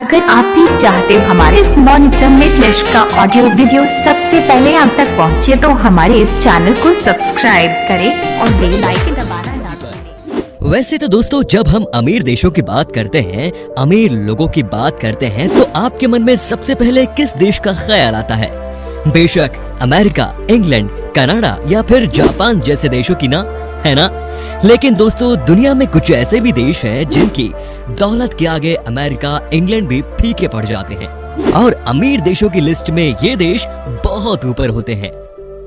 अगर आप भी चाहते हो हमारे इस मॉनिटर में फ्लैश का ऑडियो वीडियो सबसे पहले आप तक पहुंचे, तो हमारे इस चैनल को सब्सक्राइब करें और बेल आइकन दबाना ना भूलें। वैसे तो दोस्तों, जब हम अमीर देशों की बात करते हैं, अमीर लोगों की बात करते हैं, तो आपके मन में सबसे पहले किस देश का ख्याल आता है? बेशक अमेरिका, इंग्लैंड, कनाडा या फिर जापान जैसे देशों की ना, है ना? लेकिन दोस्तों, दुनिया में कुछ ऐसे भी देश हैं जिनकी दौलत के आगे अमेरिका, इंग्लैंड भी फीके पड़ जाते हैं और अमीर देशों की लिस्ट में ये देश बहुत ऊपर होते हैं।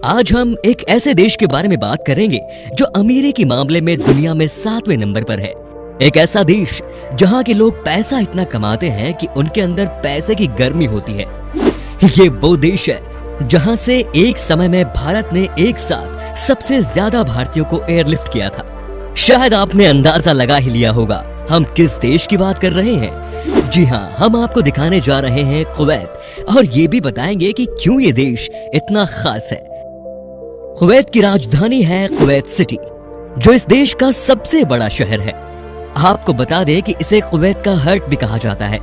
आज हम एक ऐसे देश के बारे में बात करेंगे जो अमीरी के मामले में दुनिया में 7वें नंबर पर है। एक ऐसा देश जहां के लोग पैसा इतना कमाते हैं कि उनके अंदर पैसे की गर्मी होती है। ये वो देश है जहां से एक समय में भारत ने एक साथ सबसे ज्यादा भारतीयों को एयरलिफ्ट किया था। शायद आपने अंदाजा लगा ही लिया होगा हम किस देश की बात कर रहे हैं। जी हाँ, हम आपको दिखाने जा रहे हैं कुवैत, और ये भी बताएंगे कि क्यों ये देश इतना खास है। कुवैत की राजधानी है कुवैत सिटी, जो इस देश का सबसे बड़ा शहर है। आपको बता दें कि इसे कुवैत का हार्ट भी कहा जाता है,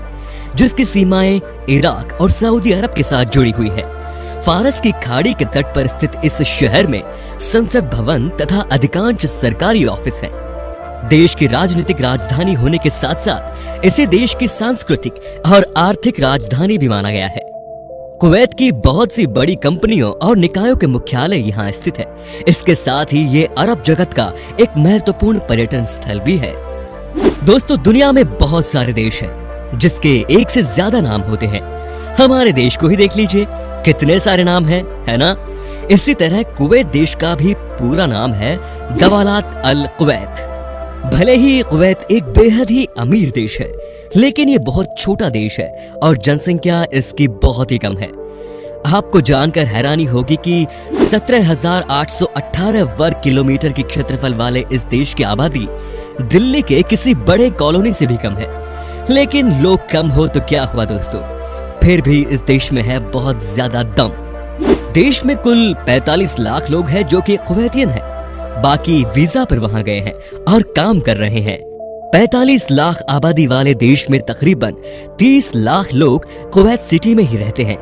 जिसकी सीमाएं इराक और सऊदी अरब के साथ जुड़ी हुई है। फारस की खाड़ी के तट पर स्थित इस शहर में संसद भवन तथा अधिकांश सरकारी ऑफिस हैं। देश की राजनीतिक राजधानी होने के साथ साथ इसे देश की सांस्कृतिक और आर्थिक राजधानी भी माना गया है। कुवैत की बहुत सी बड़ी कंपनियों और निकायों के मुख्यालय यहाँ स्थित है। इसके साथ ही ये अरब जगत का एक महत्वपूर्ण पर्यटन स्थल भी है। दोस्तों, दुनिया में बहुत सारे देश हैं जिसके एक से ज्यादा नाम होते हैं। हमारे देश को ही देख लीजिए, कितने सारे नाम हैं, है ना? इसी तरह कुवैत देश का भी पूरा नाम है दवालात अल कुवैत। भले ही कुवैत एक बेहद ही अमीर देश है, लेकिन ये बहुत छोटा देश है और जनसंख्या इसकी बहुत ही कम है। आपको जानकर हैरानी होगी कि 17,818 वर्ग किलोमीटर की क्षेत्रफल वाले इस देश की आबादी दिल्ली के किसी बड़े कॉलोनी से भी कम है। लेकिन लोग कम हो तो क्या हुआ दोस्तों, फिर भी इस देश में है बहुत ज्यादा दम। देश में कुल 45 लाख लोग हैं जो कि कुवैतियन हैं। बाकी वीजा पर वहां गए हैं और काम कर रहे हैं। 45 लाख आबादी वाले देश में तकरीबन 30 लाख लोग कुवैत सिटी में ही रहते हैं।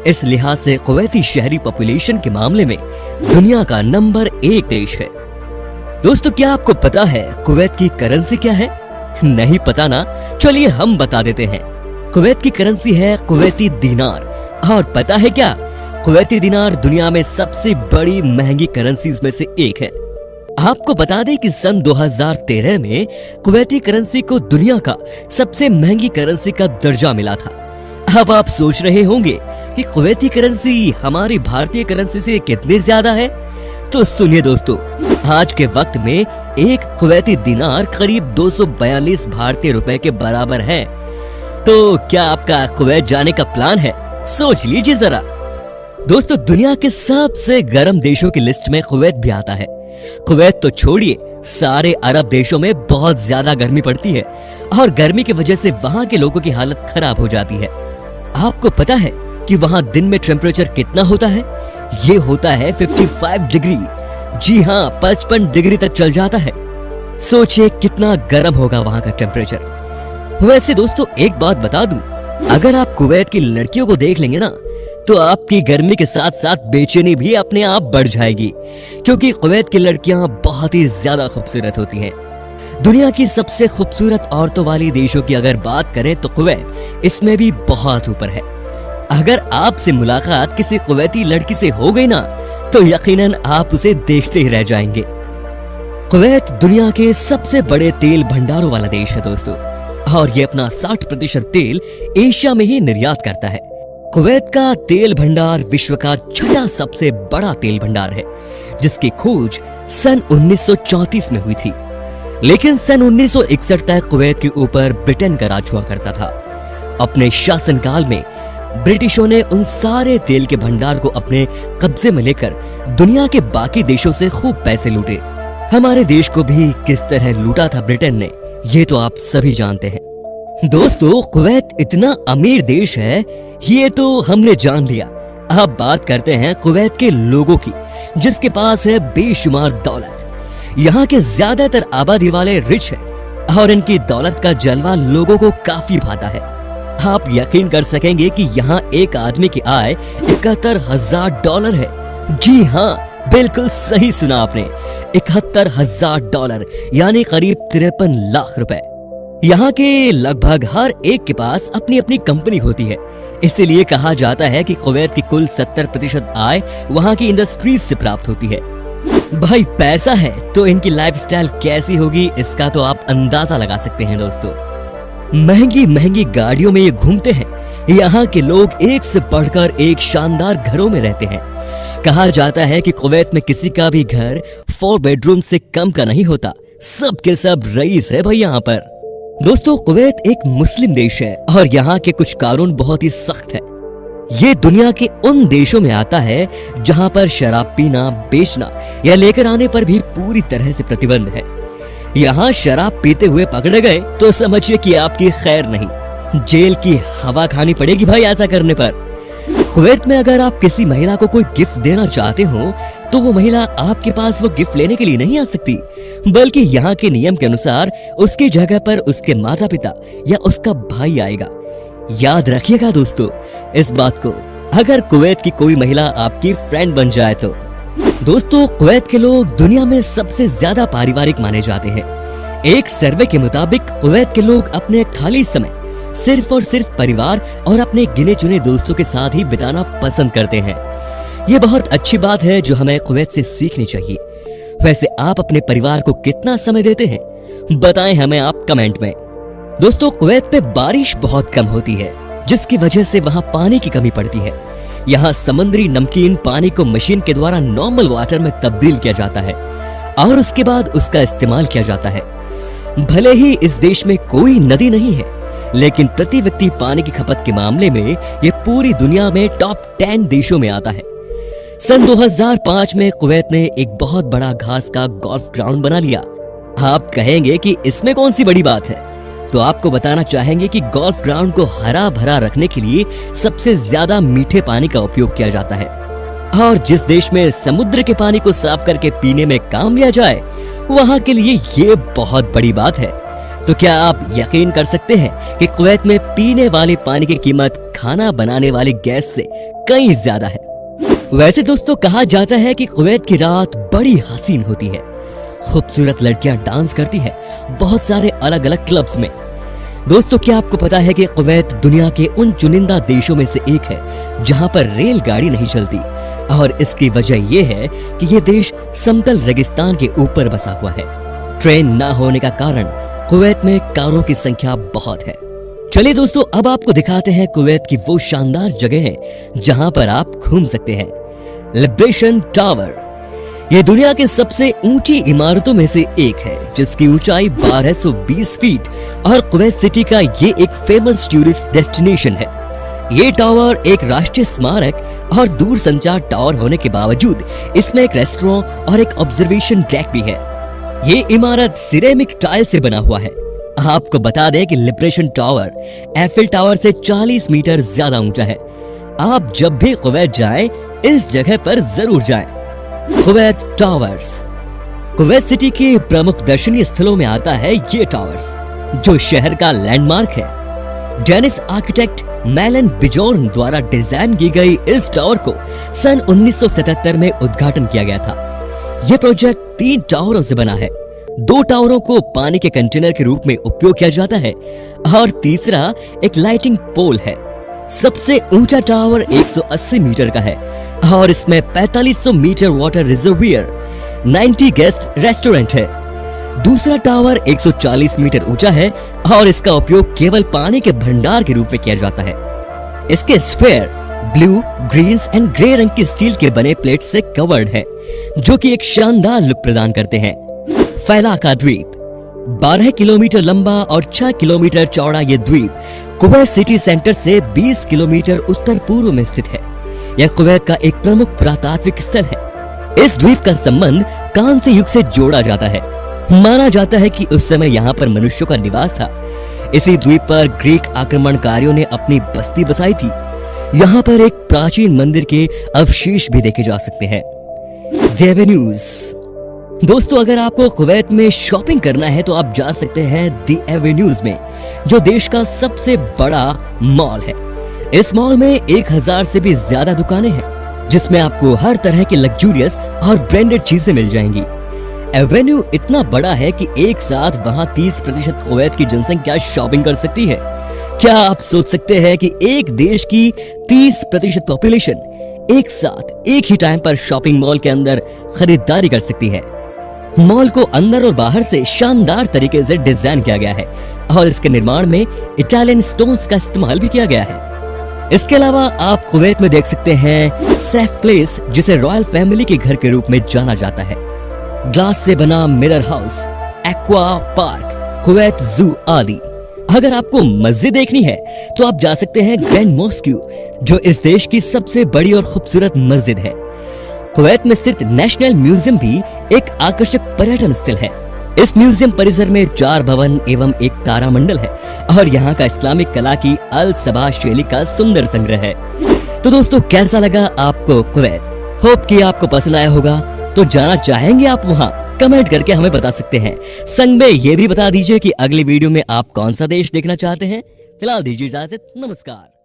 इस लिहाज से कुवैती शहरी पॉपुलेशन के मामले में दुनिया का नंबर 1 देश है। दोस्तों, क्या आपको पता है कुवैत की करेंसी क्या है? नहीं पता ना? चलिए हम बता देते हैं। कुवैत की करेंसी है कुवैती दीनार। और पता है क्या, कुवैती दीनार दुनिया में सबसे बड़ी महंगी करेंसीज में से एक है। आपको बता दें कि सन 2013 में कुवैती करेंसी को दुनिया का सबसे महंगी करेंसी का दर्जा मिला था। अब आप सोच रहे होंगे कि कुवैती करेंसी हमारी भारतीय करेंसी से कितनी ज्यादा है। तो सुनिए दोस्तों, आज के वक्त में एक कुवैती दीनार करीब 242 भारतीय रुपए के बराबर है। तो क्या आपका कुवैत जाने का प्लान है? सोच लीजिए जरा। दोस्तों, दुनिया के सबसे गर्म देशों की लिस्ट में कुवैत भी आता है। कुवैत तो छोड़िए, सारे अरब देशों में बहुत ज्यादा गर्मी पड़ती है और गर्मी की वजह से वहां के लोगों की हालत खराब हो जाती है। आपको पता है कि वहां दिन में टेम्परेचर कितना होता है? ये होता है 55 डिग्री। जी हाँ, 55 डिग्री तक चल जाता है। सोचिए कितना गर्म होगा वहां का टेम्परेचर। वैसे दोस्तों, एक बात बता दूं, अगर आप कुवैत की लड़कियों को देख लेंगे ना, तो आपकी गर्मी के साथ साथ बेचैनी भी अपने आप बढ़ जाएगी, क्योंकि कुवैत की लड़कियां बहुत ही ज्यादा खूबसूरत होती हैं। दुनिया की सबसे खूबसूरत औरतों वाली देशों की अगर बात करें तो कुवैत इसमें भी बहुत ऊपर है। अगर आपसे मुलाकात किसी कुवैती लड़की से हो गई ना, तो यकीनन आप उसे देखते ही रह जाएंगे। कुवैत दुनिया के सबसे बड़े तेल भंडारों वाला देश है दोस्तों, और ये अपना 60% तेल एशिया में ही निर्यात करता है। कुवैत का तेल भंडार विश्व का 6वां सबसे बड़ा तेल भंडार है, जिसकी खोज सन 1934 में हुई थी। लेकिन सन 1961 तक कुवैत के ऊपर ब्रिटेन का राज हुआ करता था। अपने शासनकाल में ब्रिटिशों ने उन सारे तेल के भंडार को अपने कब्जे में लेकर दुनिया के बाकी देशों से खूब पैसे लूटे। हमारे देश को भी किस तरह लूटा था ब्रिटेन ने, ये तो आप सभी जानते हैं। दोस्तों, कुवैत इतना अमीर देश है, ये तो हमने जान लिया। अब बात करते हैं कुवैत के लोगों की, जिसके पास है बेशुमार दौलत। यहाँ के ज्यादातर आबादी वाले रिच हैं और इनकी दौलत का जलवा लोगों को काफी भाता है। आप यकीन कर सकेंगे कि यहाँ एक आदमी की आय $71,000 है। जी हाँ, बिल्कुल सही सुना आपने, $71,000 यानी करीब 53 लाख रुपए। यहाँ के लगभग हर एक के पास अपनी अपनी कंपनी होती है। इसीलिए कहा जाता है कि कुवैत की कुल 70% आय वहाँ की इंडस्ट्रीज से प्राप्त होती है। भाई पैसा है तो इनकी लाइफस्टाइल कैसी होगी इसका तो आप अंदाजा लगा सकते हैं दोस्तों। महंगी महंगी गाड़ियों में ये घूमते हैं। यहाँ के लोग एक से बढ़कर एक शानदार घरों में रहते हैं। कहा जाता है कि कुवैत में किसी का भी घर 4 बेडरूम से कम का नहीं होता। सब के सब रईस है भाई यहाँ पर। दोस्तों, कुवैत एक मुस्लिम देश है और यहाँ के कुछ कानून बहुत ही सख्त है। ये दुनिया के उन देशों में आता है जहाँ पर शराब पीना, बेचना या लेकर आने पर भी पूरी तरह से प्रतिबंध है। यहाँ शराब पीते हुए पकड़े गए तो समझिए कि आपकी खैर नहीं, जेल की हवा खानी पड़ेगी भाई ऐसा करने पर। कुवैत में अगर आप किसी महिला को कोई गिफ्ट देना चाहते हो तो वो महिला आपके पास वो गिफ्ट लेने के लिए नहीं आ सकती, बल्कि यहाँ के नियम के अनुसार उसकी जगह पर उसके माता पिता या उसका भाई आएगा। याद रखिएगा दोस्तों इस बात को, अगर कुवैत की कोई महिला आपकी फ्रेंड बन जाए तो। दोस्तों, कुवैत के लोग दुनिया में सबसे ज्यादा पारिवारिक माने जाते हैं। एक सर्वे के मुताबिक कुवैत के लोग अपने खाली समय सिर्फ और सिर्फ परिवार और अपने गिने चुने दोस्तों के साथ ही बिताना पसंद करते हैं। ये बहुत अच्छी बात है जो हमें कुवैत से सीखनी चाहिए। वैसे आप अपने परिवार को कितना समय देते हैं, बताएं हमें आप कमेंट में। दोस्तों, कुवैत में बारिश बहुत कम होती है जिसकी वजह से वहाँ पानी की कमी पड़ती है। यहाँ समुद्री नमकीन पानी को मशीन के द्वारा नॉर्मल वाटर में तब्दील किया जाता है और उसके बाद उसका इस्तेमाल किया जाता है। भले ही इस देश में कोई नदी नहीं है, लेकिन प्रति व्यक्ति पानी की खपत के मामले में ये पूरी दुनिया में टॉप 10 देशों में आता है। सन 2005 में कुवैत ने एक बहुत बड़ा घास का गोल्फ ग्राउंड बना लिया। आप कहेंगे कि इसमें कौन सी बड़ी बात है, तो आपको बताना चाहेंगे कि गोल्फ ग्राउंड को हरा भरा रखने के लिए सबसे ज्यादा मीठे पानी का उपयोग किया जाता है और जिस देश में समुद्र के पानी को साफ करके पीने में काम लिया जाए वहां के लिए ये बहुत बड़ी बात है। तो क्या आप यकीन कर सकते हैं कि कुवैत में पीने वाले पानी की कीमत खाना बनाने वाली गैस से कहीं ज्यादा है। वैसे दोस्तों, कहा जाता है कि कुवैत की रात बड़ी हसीन होती है। खूबसूरत लड़कियां डांस करती है बहुत सारे अलग अलग क्लब्स में। दोस्तों, क्या आपको पता है कि कुवैत दुनिया के उन चुनिंदा देशों में से एक है जहां पर रेलगाड़ी नहीं चलती और इसकी वजह यह है कि यह देश समतल रेगिस्तान के ऊपर बसा हुआ है। ट्रेन ना होने का कारण कुवैत में कारों की संख्या बहुत है। चलिए दोस्तों, अब आपको दिखाते हैं कुवैत की वो शानदार जगहें जहां पर आप घूम सकते हैं। लिबरेशन टावर, ये दुनिया के सबसे ऊंची इमारतों में से एक है जिसकी ऊंचाई 1220 फीट और कुवैत सिटी का ये एक फेमस टूरिस्ट डेस्टिनेशन है। ये टावर एक राष्ट्रीय स्मारक और दूर संचार टावर होने के बावजूद इसमें एक रेस्टोरेंट और एक ऑब्जर्वेशन डेक भी है। ये इमारत सिरेमिक टाइल से बना हुआ है। आपको बता दें कि लिबरेशन टावर एफिल टावर से 40 मीटर ज्यादा ऊंचा है। आप जब भी कुवैत जाएं, इस जगह पर जरूर जाएं। कुवैत टावर्स, कुवैत सिटी के प्रमुख दर्शनीय स्थलों में आता है ये टावर्स, जो शहर का लैंडमार्क है। डेनिश आर्किटेक्ट मेलन बिजोर्न द्वारा डिजाइन की गई इस टावर को सन 1977 में उद्घाटन किया गया था। यह प्रोजेक्ट 3 टावरों से बना है। 2 टावरों को पानी के कंटेनर के रूप में उपयोग किया जाता है और तीसरा एक लाइटिंग पोल है। सबसे ऊंचा टावर 180 मीटर का है और इसमें 4500 meter water reservoir, 90 guest restaurant है। दूसरा टावर 140 मीटर ऊंचा है और इसका उपयोग केवल पानी के भंडार के रूप में किया जाता है। इसके sphere blue, greens and grey रंग की स्टील के बने प्लेट से कवर्ड है, जो कि एक शानदार लुक प्रदान करते हैं। फैलाका द्वीप, 12 किलोमीटर लंबा और 6 किलोमीटर चौड़ा ये द्वीप कुवैत सिटी सेंटर से 20 किलोमीटर उत्तर पूर्व में स्थित है। यह कुवैत का एक प्रमुख पुरातात्विक स्थल है। इस द्वीप का संबंध कांस्य युग से जोड़ा जाता है। माना जाता है कि उस समय यहाँ पर मनुष्यों का निवास था। इसी द्वीप पर ग्रीक आक्रमणकारियों ने अपनी बस्ती बसाई थी। यहाँ पर एक प्राचीन मंदिर के अवशेष भी देखे जा सकते हैं। द एवेन्यूज, दोस्तों अगर आपको कुवैत में शॉपिंग करना है तो आप जा सकते हैं दी एवेन्यूज में, जो देश का सबसे बड़ा मॉल है। इस मॉल में 1000 से भी ज्यादा दुकानें हैं, जिसमें आपको हर तरह की लग्जूरियस और ब्रांडेड चीजें मिल जाएंगी। एवेन्यू इतना बड़ा है कि एक साथ वहां 30% कुवैत की जनसंख्या शॉपिंग कर सकती है। क्या आप सोच सकते हैं कि एक देश की 30% पॉपुलेशन एक साथ एक ही टाइम पर शॉपिंग मॉल के अंदर खरीदारी कर सकती है। मॉल को अंदर और बाहर से शानदार तरीके से डिजाइन किया गया है और इसके निर्माण में इटालियन स्टोन्स का इस्तेमाल भी किया गया है। इसके अलावा आप कुवैत में देख सकते हैं सेफ प्लेस, जिसे रॉयल फैमिली के घर के रूप में जाना जाता है, ग्लास से बना mirror house, aqua park, Kuwait जू आदि। अगर आपको मस्जिद देखनी है तो आप जा सकते हैं ग्रैंड मॉस्क्यू, जो इस देश की सबसे बड़ी और खूबसूरत मस्जिद है। कुवैत में स्थित नेशनल म्यूजियम भी एक आकर्षक पर्यटन स्थल है। इस म्यूजियम परिसर में 4 भवन एवं एक तारामंडल है और यहाँ का इस्लामिक कला की अल सबा शैली का सुंदर संग्रह है। तो दोस्तों कैसा लगा आपको कुवैत? होप कि आपको पसंद आया होगा। तो जाना चाहेंगे आप वहाँ? कमेंट करके हमें बता सकते हैं। संग में ये भी बता दीजिए कि अगली वीडियो में आप कौन सा देश देखना चाहते हैं। फिलहाल दीजिए इजाजत, नमस्कार।